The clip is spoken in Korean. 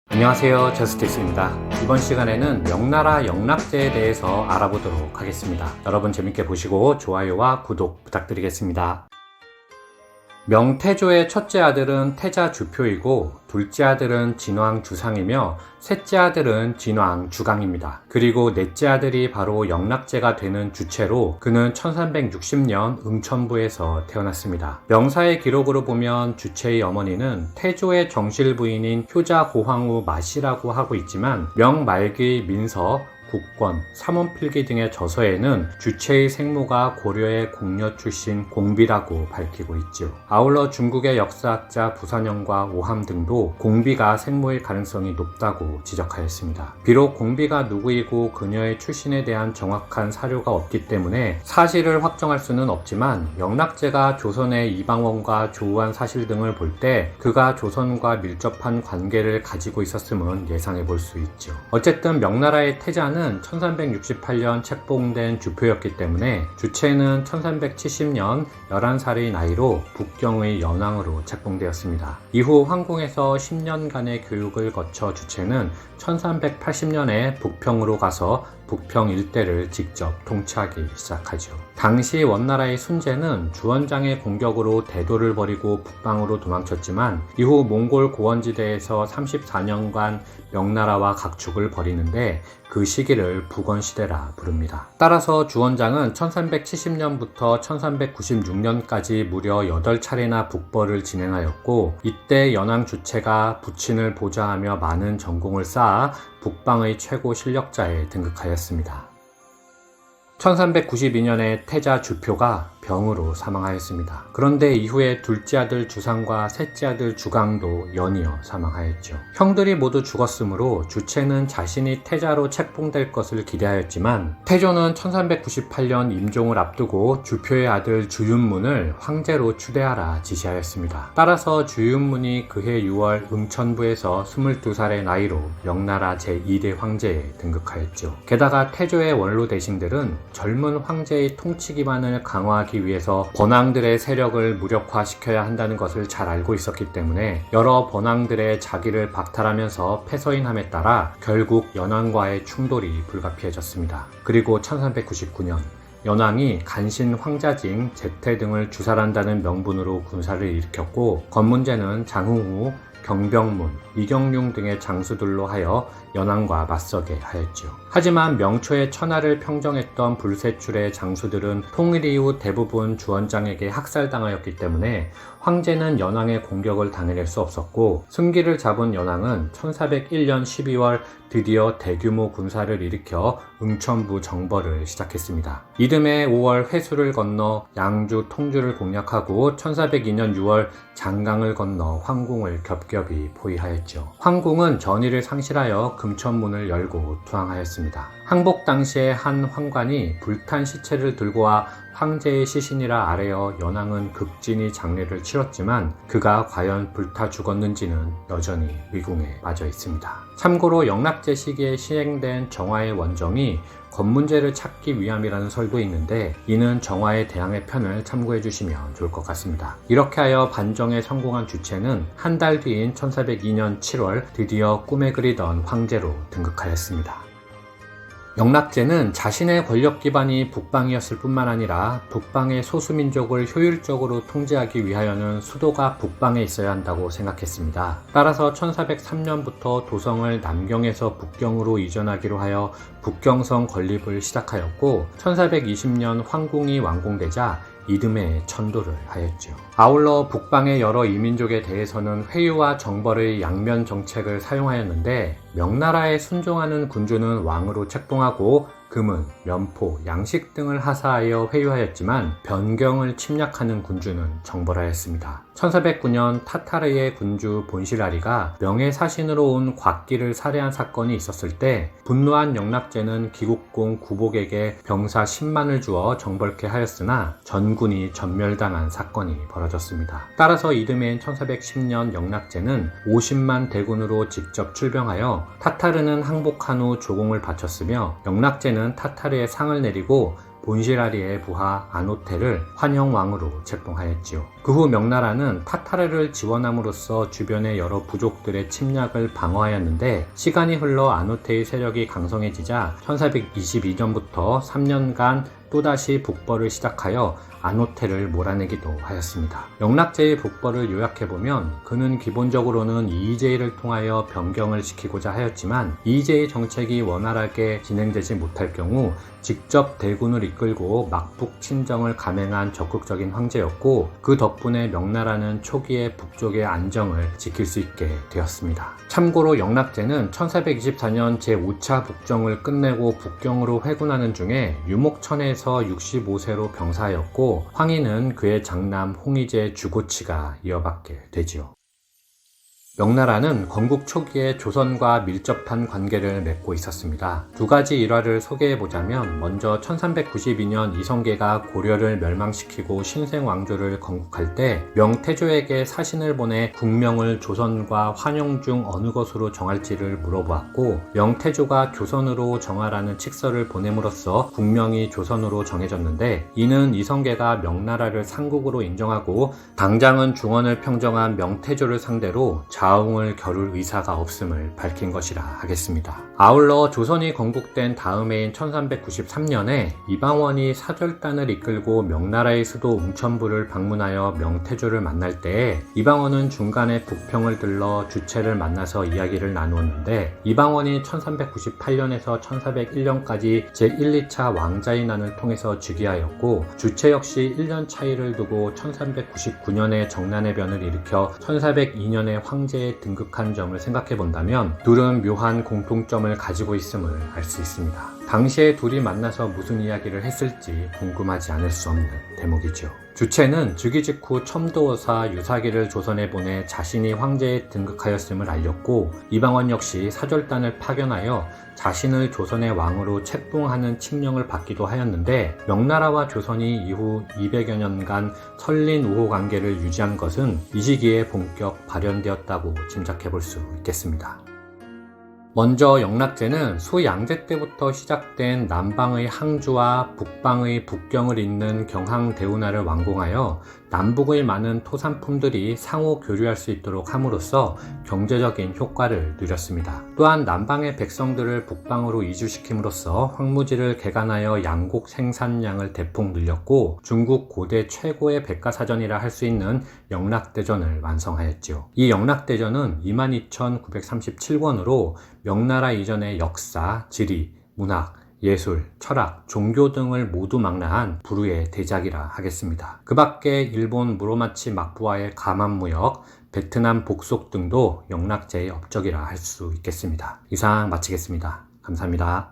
안녕하세요, 저스티스입니다. 이번 시간에는 명나라 영락제에 대해서 알아보도록 하겠습니다. 여러분 재밌게 보시고 좋아요와 구독 부탁드리겠습니다. 명태조의 첫째 아들은 태자 주표이고 둘째 아들은 진왕 주상이며 셋째 아들은 진왕 주강입니다. 그리고 넷째 아들이 바로 영락제가 되는 주체로 그는 1360년 응천부에서 태어났습니다. 명사의 기록으로 보면 주체의 어머니는 태조의 정실 부인인 효자 고황후 마씨라고 하고 있지만 명 말기 민서 국권, 삼원필기 등의 저서에는 주체의 생모가 고려의 공녀 출신 공비라고 밝히고 있죠. 아울러 중국의 역사학자 부선영과 오함 등도 공비가 생모일 가능성이 높다고 지적하였습니다. 비록 공비가 누구이고 그녀의 출신에 대한 정확한 사료가 없기 때문에 사실을 확정할 수는 없지만 영락제가 조선의 이방원과 조우한 사실 등을 볼 때 그가 조선과 밀접한 관계를 가지고 있었음은 예상해 볼 수 있죠. 어쨌든 명나라의 태자는 1368년 책봉된 주표였기 때문에 주체는 1370년 11살의 나이로 북경의 연왕으로 책봉되었습니다. 이후 황궁에서 10년간의 교육을 거쳐 주체는 1380년에 북평으로 가서 북평 일대를 직접 통치하기 시작하죠. 당시 원나라의 순제는 주원장의 공격으로 대도를 벌이고 북방으로 도망쳤지만 이후 몽골 고원지대에서 34년간 명나라와 각축을 벌이는데 그 시기를 북원시대라 부릅니다. 따라서 주원장은 1370년부터 1396년까지 무려 8차례나 북벌을 진행하였고 이때 연왕 주체가 부친을 보좌하며 많은 전공을 쌓아 북방의 최고 실력자에 등극하였습니다. 1392년에 태자 주표가 병으로 사망하였습니다. 그런데 이후에 둘째 아들 주상과 셋째 아들 주강도 연이어 사망하였죠. 형들이 모두 죽었으므로 주체는 자신이 태자로 책봉될 것을 기대하였지만 태조는 1398년 임종을 앞두고 주표의 아들 주윤문을 황제로 추대하라 지시하였습니다. 따라서 주윤문이 그해 6월 응천부에서 22살의 나이로 명나라 제2대 황제에 등극하였죠. 게다가 태조의 원로 대신들은 젊은 황제의 통치 기반을 강화하기 위해서 번왕들의 세력을 무력화시켜야 한다는 것을 잘 알고 있었기 때문에 여러 번왕들의 자기를 박탈하면서 패서인함에 따라 결국 연왕과의 충돌이 불가피해졌습니다. 그리고 1399년 연왕이 간신 황자징, 제태 등을 주살한다는 명분으로 군사를 일으켰고 건문제는 장흥우, 경병문, 이경룡 등의 장수들로 하여 연왕과 맞서게 하였죠. 하지만 명초의 천하를 평정했던 불세출의 장수들은 통일 이후 대부분 주원장에게 학살당하였기 때문에 황제는 연왕의 공격을 당해낼 수 없었고 승기를 잡은 연왕은 1401년 12월 드디어 대규모 군사를 일으켜 응천부 정벌을 시작했습니다. 이듬해 5월 회수를 건너 양주, 통주를 공략하고 1402년 6월 장강을 건너 황궁을 겹겹이 포위하였죠. 황궁은 전의를 상실하여 금천문을 열고 투항하였습니다. 항복 당시에 한 황관이 불탄 시체를 들고 와 황제의 시신이라 아뢰어 연왕은 극진히 장례를 치렀지만 그가 과연 불타 죽었는지는 여전히 위궁에 빠져 있습니다. 참고로 영락제 시기에 시행된 정화의 원정이 건문제를 찾기 위함이라는 설도 있는데 이는 정화의 대항의 편을 참고해 주시면 좋을 것 같습니다. 이렇게 하여 반정에 성공한 주체는 한 달 뒤인 1402년 7월 드디어 꿈에 그리던 황제로 등극하였습니다. 영락제는 자신의 권력 기반이 북방이었을 뿐만 아니라 북방의 소수민족을 효율적으로 통제하기 위하여는 수도가 북방에 있어야 한다고 생각했습니다. 따라서 1403년부터 도성을 남경에서 북경으로 이전하기로 하여 북경성 건립을 시작하였고 1420년 황궁이 완공되자 이듬해 천도를 하였죠. 아울러 북방의 여러 이민족에 대해서는 회유와 정벌의 양면 정책을 사용하였는데 명나라에 순종하는 군주는 왕으로 책봉하고 금은, 면포, 양식 등을 하사하여 회유하였지만 변경을 침략하는 군주는 정벌하였습니다. 1409년 타타르의 군주 본시라리가 명예사신으로 온 곽기를 살해한 사건이 있었을 때 분노한 영락제는 기국공 구복에게 병사 10만을 주어 정벌케 하였으나 전군이 전멸당한 사건이 벌어졌습니다. 따라서 이듬해인 1410년 영락제는 50만 대군으로 직접 출병하여 타타르는 항복한 후 조공을 바쳤으며 영락제는 타타르에 상을 내리고 본시라리의 부하 아노테를 환영왕으로 책봉하였지요. 그 후 명나라는 타타르를 지원함으로써 주변의 여러 부족들의 침략을 방어하였는데, 시간이 흘러 아노테의 세력이 강성해지자 1422년부터 3년간 또다시 북벌을 시작하여 아노테를 몰아내기도 하였습니다. 영락제의 북벌을 요약해보면, 그는 기본적으로는 이의제를 통하여 변경을 시키고자 하였지만 이의제의 정책이 원활하게 진행되지 못할 경우 직접 대군을 이끌고 막북 침정을 감행한 적극적인 황제였고, 그 덕분에 명나라는 초기에 북쪽의 안정을 지킬 수 있게 되었습니다. 참고로 영락제는 1424년 제5차 북정을 끝내고 북경으로 회군하는 중에 유목천에서 65세로 병사였고, 황희는 그의 장남 홍희제 주고치가 이어받게 되지요. 명나라는 건국 초기에 조선과 밀접한 관계를 맺고 있었습니다. 두 가지 일화를 소개해보자면, 먼저 1392년 이성계가 고려를 멸망시키고 신생왕조를 건국할 때 명태조에게 사신을 보내 국명을 조선과 환영 중 어느 것으로 정할지를 물어보았고, 명태조가 조선으로 정하라는 칙서를 보냄으로써 국명이 조선으로 정해졌는데, 이는 이성계가 명나라를 상국으로 인정하고 당장은 중원을 평정한 명태조를 상대로 자웅을 겨룰 의사가 없음을 밝힌 것이라 하겠습니다. 아울러 조선이 건국된 다음 해인 1393년에 이방원이 사절단을 이끌고 명나라의 수도 웅천부를 방문하여 명태조를 만날 때에 이방원은 중간에 북평을 들러 주체를 만나서 이야기를 나누었는데, 이방원이 1398년에서 1401년까지 제1, 2차 왕자의 난을 통해서 즉위하였고, 주체 역시 1년 차이를 두고 1399년에 정난해변을 일으켜 1402년에 황제에 등극한 점을 생각해 본다면 둘은 묘한 공통점을 가지고 있음을 알 수 있습니다. 당시에 둘이 만나서 무슨 이야기를 했을지 궁금하지 않을 수 없는 대목이죠. 주체는 즉위 직후 첨도호사 유사기를 조선에 보내 자신이 황제에 등극하였음을 알렸고, 이방원 역시 사절단을 파견하여 자신을 조선의 왕으로 책봉하는 칙령을 받기도 하였는데, 명나라와 조선이 이후 200여 년간 설린 우호 관계를 유지한 것은 이 시기에 본격 발현되었다고 짐작해 볼 수 있겠습니다. 먼저 영락제는 수양제 때부터 시작된 남방의 항주와 북방의 북경을 잇는 경항대운하를 완공하여 남북의 많은 토산품들이 상호 교류할 수 있도록 함으로써 경제적인 효과를 누렸습니다. 또한 남방의 백성들을 북방으로 이주시킴으로써 황무지를 개간하여 양곡 생산량을 대폭 늘렸고, 중국 고대 최고의 백과사전이라 할 수 있는 영락대전을 완성하였지요. 이 영락대전은 22,937권으로 명나라 이전의 역사, 지리, 문학, 예술, 철학, 종교 등을 모두 망라한 불후의 대작이라 하겠습니다. 그 밖에 일본 무로마치 막부와의 가만무역, 베트남 복속 등도 영락제의 업적이라 할 수 있겠습니다. 이상 마치겠습니다. 감사합니다.